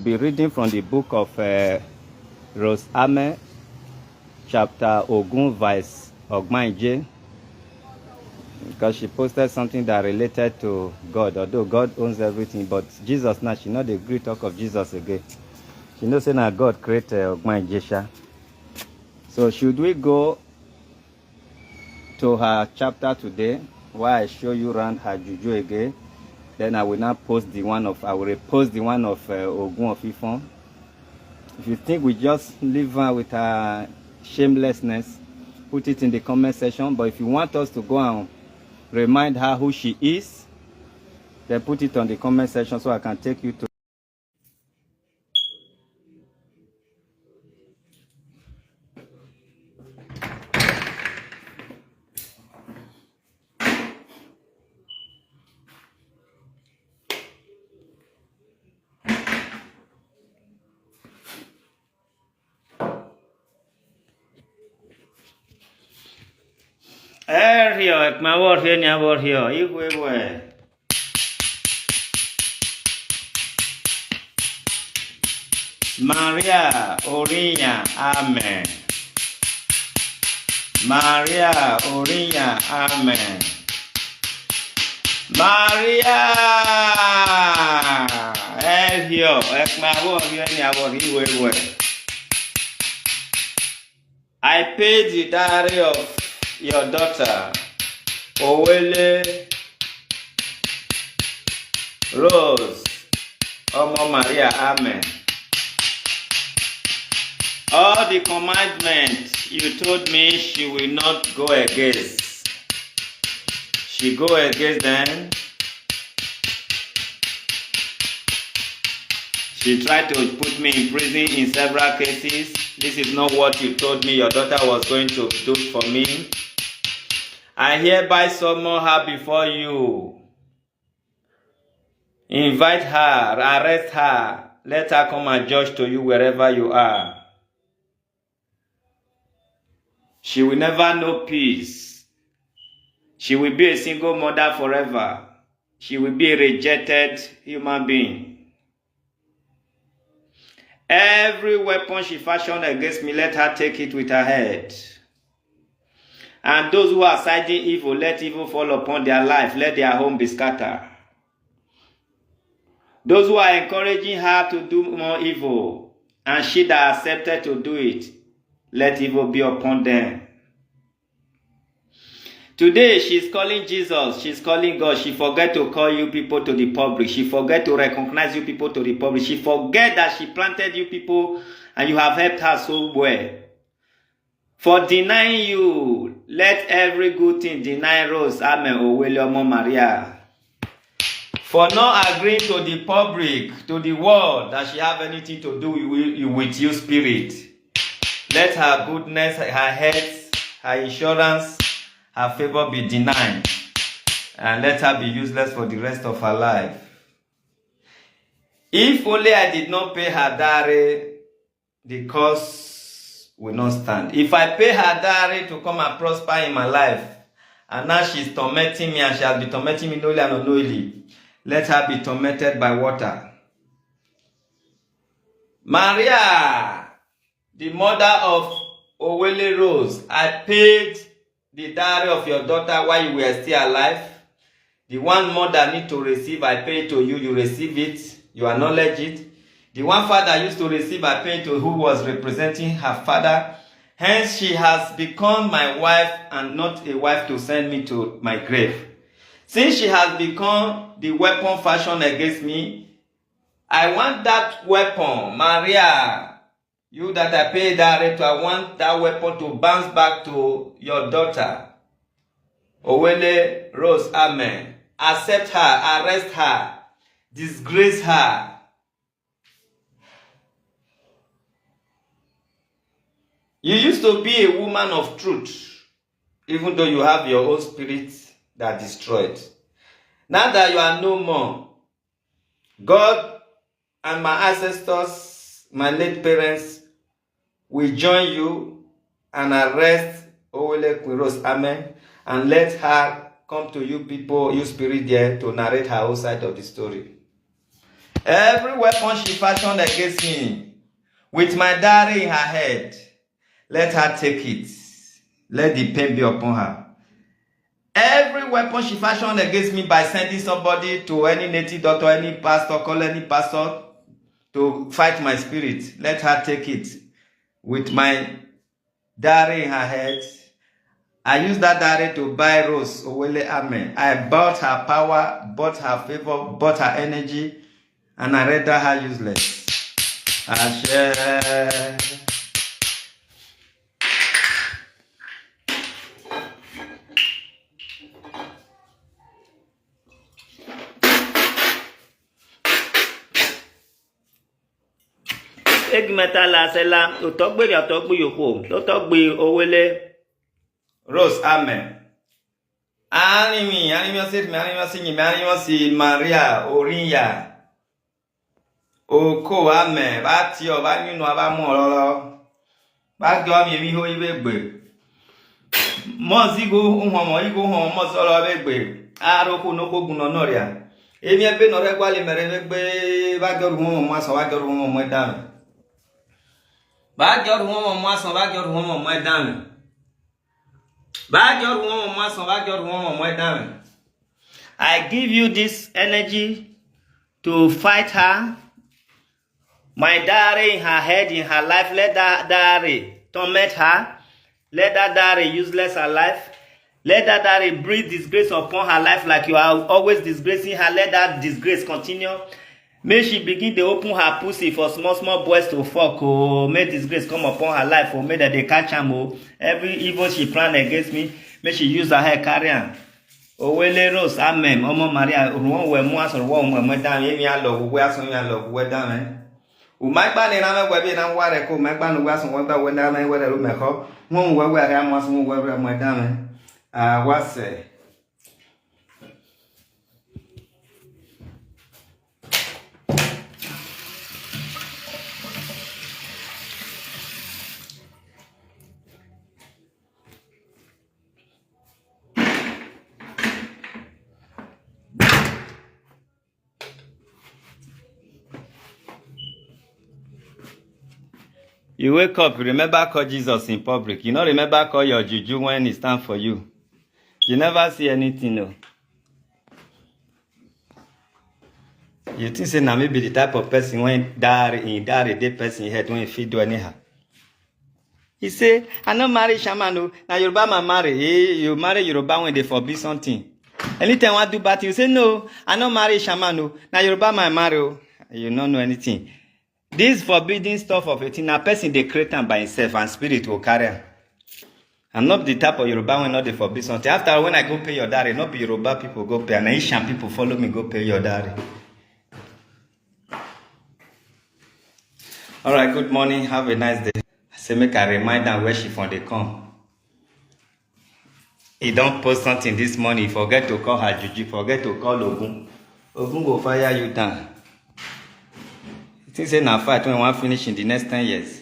be reading from the book of Rose Ame, chapter Ogun, verse Ogmanje, because she posted something that related to God, although God owns everything, but Jesus now, she know the great talk of Jesus again. She knows saying that God created Ogmanje. So should we go to her chapter today, where I show you around her Juju again? Then I will now post the one of, I will repost the one of Ogun of Ifon. If you think we just leave her with her shamelessness, put it in the comment section. But if you want us to go and remind her who she is, then put it on the comment section so I can take you to. Here, my word here, near word here. Maria Orinya, Amen. Maria Orinya, Amen. Maria, here, my word here, near word here. I paid the diary of your daughter, Owele Rose, Omo Maria, Amen. All the commandments you told me she will not go against, she go against them. She tried to put me in prison in several cases. This is not what you told me your daughter was going to do for me. I hereby summon her before you. Invite her, arrest her, let her come and judge to you wherever you are. She will never know peace. She will be a single mother forever. She will be a rejected human being. Every weapon she fashioned against me, let her take it with her head. And those who are siding evil, let evil fall upon their life. Let their home be scattered. Those who are encouraging her to do more evil, and she that accepted to do it, let evil be upon them. Today, she's calling Jesus. She's calling God. She forget to call you people to the public. She forget to recognize you people to the public. She forget that she planted you people and you have helped her so well. For denying you, let every good thing deny Rose, Amen, Owele Maria. For not agreeing to the public, to the world, that she have anything to do with you, spirit. Let her goodness, her health, her insurance, her favor be denied. And let her be useless for the rest of her life. If only I did not pay her dowry, the cause will not stand. If I pay her dowry to come and prosper in my life, and now she's tormenting me, and she has been tormenting me knowingly and unknowingly, let her be tormented by water. Maria, the mother of Owele Rose, I paid the dowry of your daughter while you were still alive. The one mother need to receive, I paid to you, you receive it, you acknowledge it. The one father used to receive, I paid to who was representing her father. Hence, she has become my wife and not a wife to send me to my grave. Since she has become the weapon fashioned against me, I want that weapon, Maria, you that I paid that rate to, I want that weapon to bounce back to your daughter, Owele Rose, Amen. Accept her, arrest her, disgrace her. You used to be a woman of truth, even though you have your own spirit that destroyed. Now that you are no more, God and my ancestors, my late parents, will join you and arrest Owele Rose, Amen, and let her come to you people, you spirit there, to narrate her own side of the story. Every weapon she fashioned against me, with my diary in her head, let her take it. Let the pain be upon her. Every weapon she fashioned against me by sending somebody to any native doctor, any pastor, call any pastor to fight my spirit, let her take it. With my diary in her head, I used that diary to buy Rose Owele Amen. I bought her power, bought her favor, bought her energy, and I rendered her useless. Ashe. Egmeta la sela otogbe ya otogbe yoko otogbe Owele Rose Amen. Animi si Maria Orinya Oko Amen ba ti o ba ninu aba mu ororo ba gbo mi ho ibe gbe mo zigo unhomo igo hon mo so lo be gbe aroko no kogun no noria emi ebe no re gwale mere gbe ba gbo mo aso ba gbo mo dan ba gbo mo aso ba gbo mo dan I give you this energy to fight her. My diary in her head, in her life, let that diary torment her. Let that diary useless her life. Let that diary breathe disgrace upon her life like you are always disgracing her. Let that disgrace continue. May she begin to open her pussy for small boys to fuck. Oh, may disgrace come upon her life. Oh, may that they catch him. Oh, every evil she plan against me, may she use her hair carry her. Owele Rose Amen. Omo Maria ruon we mu aso ruon we dan yemi alo we aso yan alo we dan. O ma gba ni na me we bi na wa re ko ma gba no we aso we gba we dan we re ro me ko. Won we re amu aso we re mo dan. What say? You wake up, you remember call Jesus in public. You don't remember call your Juju when it's time for you. You never see anything, no. You think say now maybe the type of person when die day person head when he do anyhow. He say, I no marry shaman, no. Now Yoruba man marry. Hey, you marry Yoruba when they forbid something. Anytime I do bad thing, you say, no, I no marry shaman, no. Now Yoruba man marry, oh. You don't know anything. This forbidden stuff of it, a person they create them by himself and spirit will carry him. I'm not the type of Yoruba when not they forbid something. After when I go pay your dowry, not be Yoruba people go pay, and Asian people follow me go pay your dowry. All right, good morning. Have a nice day. I say make a reminder where she from they come. He don't post something this morning. Forget to call her Juju. Forget to call Ogun. Ogun will fire you down. You think say na fight when we want finish in the next 10 years.